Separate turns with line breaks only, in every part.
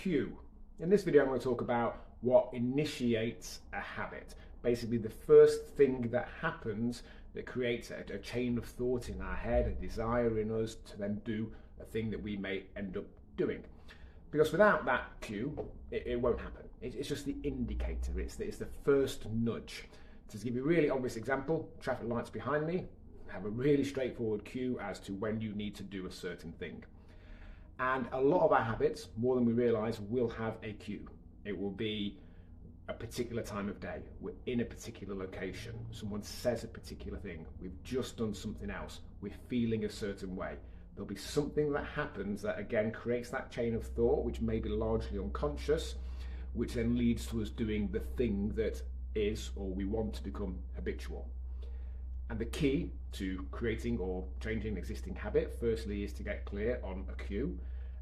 cue. In this video I'm going to talk about what initiates a habit. Basically the first thing that happens that creates a chain of thought in our head, a desire in us to then do a thing that we may end up doing. Because without that cue, it won't happen. It's just the indicator, it's the first nudge. To give you a really obvious example, traffic lights behind me have a really straightforward cue as to when you need to do a certain thing. And a lot of our habits, more than we realise, will have a cue. It will be a particular time of day, we're in a particular location, someone says a particular thing, we've just done something else, we're feeling a certain way. There'll be something that happens that again creates that chain of thought, which may be largely unconscious, which then leads to us doing the thing that is, or we want to become, habitual. And the key to creating or changing an existing habit, firstly, is to get clear on a cue,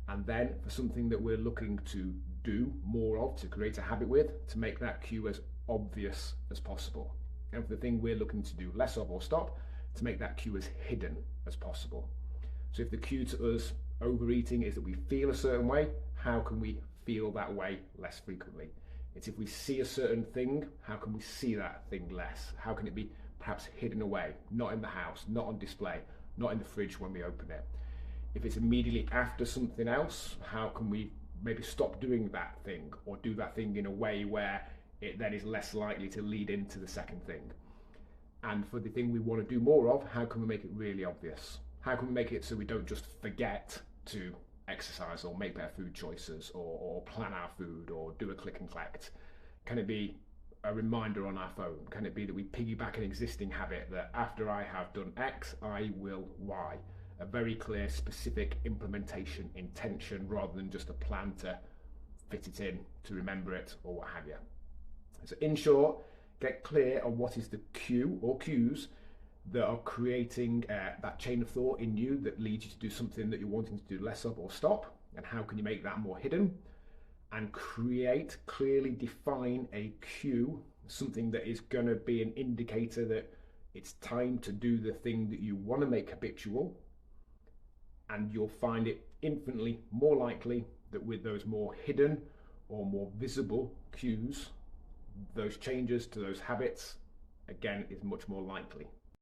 and then for something that we're looking to do more of, to create a habit with, to make that cue as obvious as possible. And for the thing we're looking to do less of or stop, to make that cue as hidden as possible. So if the cue to us overeating is that we feel a certain way, how can we feel that way less frequently? It's if we see a certain thing, how can we see that thing less? How can it be perhaps hidden away, not in the house, not on display, not in the fridge when we open it? If it's immediately after something else, how can we maybe stop doing that thing or do that thing in a way where it then is less likely to lead into the second thing? And for the thing we want to do more of, how can we make it really obvious? How can we make it so we don't just forget to exercise or make better food choices or plan our food or do a click and collect? Can it be a reminder on our phone? Can it be that we piggyback an existing habit that after I have done X, I will Y? A very clear, specific implementation intention rather than just a plan to fit it in, to remember it or what have you. So in short, get clear on what is the cue or cues that are creating that chain of thought in you that leads you to do something that you're wanting to do less of or stop, and how can you make that more hidden, and clearly define a cue, something that is going to be an indicator that it's time to do the thing that you want to make habitual. And you'll find it infinitely more likely that with those more hidden or more visible cues, those changes to those habits, again, is much more likely.